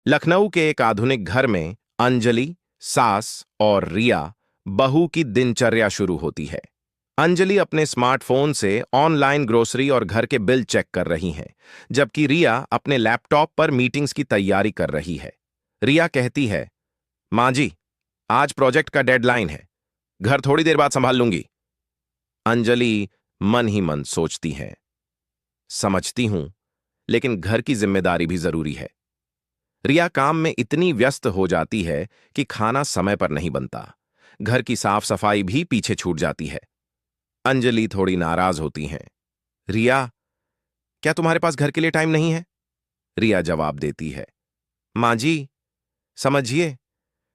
लखनऊ के एक आधुनिक घर में अंजलि, सास और रिया बहू की दिनचर्या शुरू होती है। अंजलि अपने स्मार्टफोन से ऑनलाइन ग्रोसरी और घर के बिल चेक कर रही हैं, जबकि रिया अपने लैपटॉप पर मीटिंग्स की तैयारी कर रही है। रिया कहती है, माँ जी, आज प्रोजेक्ट का डेडलाइन है, घर थोड़ी देर बाद संभाल लूंगी। अंजलि मन ही मन सोचती है, समझती हूं, लेकिन घर की जिम्मेदारी भी जरूरी है। रिया काम में इतनी व्यस्त हो जाती है कि खाना समय पर नहीं बनता। घर की साफ सफाई भी पीछे छूट जाती है। अंजलि थोड़ी नाराज होती हैं। रिया, क्या तुम्हारे पास घर के लिए टाइम नहीं है? रिया जवाब देती है, माँ जी, समझिए,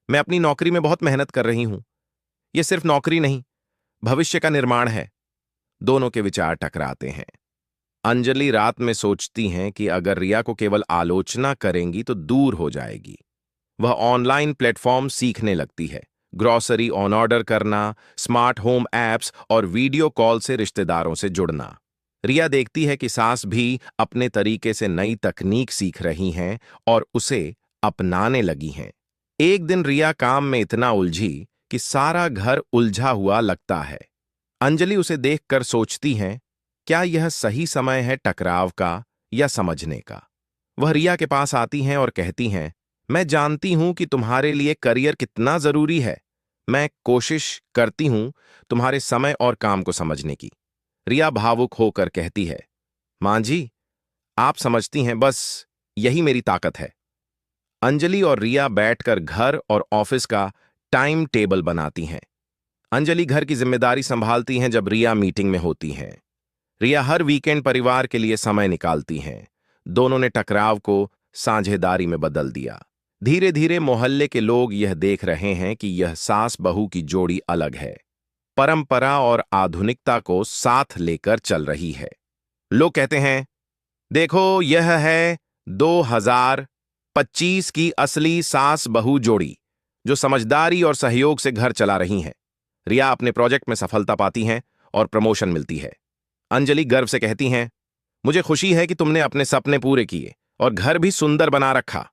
मैं अपनी नौकरी में बहुत मेहनत कर रही हूं। यह सिर्फ नौकरी नहीं, भविष्य का निर्माण है। दोनों के विचार टकराते हैं। अंजलि रात में सोचती हैं कि अगर रिया को केवल आलोचना करेंगी तो दूर हो जाएगी। वह ऑनलाइन प्लेटफॉर्म सीखने लगती है, ग्रॉसरी ऑन ऑर्डर करना, स्मार्ट होम ऐप्स और वीडियो कॉल से रिश्तेदारों से जुड़ना। रिया देखती है कि सास भी अपने तरीके से नई तकनीक सीख रही हैं और उसे अपनाने लगी हैं। एक दिन रिया काम में इतना उलझी कि सारा घर उलझा हुआ लगता है। अंजलि उसे देखकर सोचती हैं, क्या यह सही समय है टकराव का या समझने का? वह रिया के पास आती हैं और कहती हैं, मैं जानती हूं कि तुम्हारे लिए करियर कितना जरूरी है। मैं कोशिश करती हूं तुम्हारे समय और काम को समझने की। रिया भावुक होकर कहती है, मां जी, आप समझती हैं, बस यही मेरी ताकत है। अंजलि और रिया बैठकर घर और ऑफिस का टाइम टेबल बनाती हैं। अंजलि घर की जिम्मेदारी संभालती हैं जब रिया मीटिंग में होती हैं। रिया हर वीकेंड परिवार के लिए समय निकालती हैं। दोनों ने टकराव को साझेदारी में बदल दिया। धीरे धीरे मोहल्ले के लोग यह देख रहे हैं कि यह सास बहू की जोड़ी अलग है, परंपरा और आधुनिकता को साथ लेकर चल रही है। लोग कहते हैं, देखो, यह है 2025 की असली सास बहू जोड़ी, जो समझदारी और सहयोग से घर चला रही हैं। रिया अपने प्रोजेक्ट में सफलता पाती हैं और प्रमोशन मिलती है। अंजलि गर्व से कहती हैं, मुझे खुशी है कि तुमने अपने सपने पूरे किए और घर भी सुंदर बना रखा।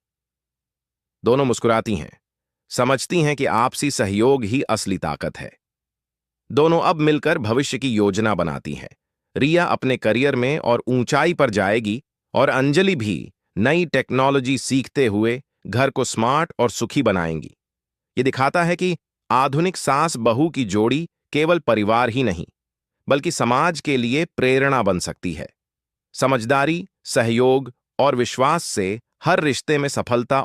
दोनों मुस्कुराती हैं, समझती हैं कि आपसी सहयोग ही असली ताकत है। दोनों अब मिलकर भविष्य की योजना बनाती हैं। रिया अपने करियर में और ऊंचाई पर जाएगी और अंजलि भी नई टेक्नोलॉजी सीखते हुए घर को स्मार्ट और सुखी बनाएंगी। ये दिखाता है कि आधुनिक सास बहू की जोड़ी केवल परिवार ही नहीं, बल्कि समाज के लिए प्रेरणा बन सकती है। समझदारी, सहयोग और विश्वास से हर रिश्ते में सफलता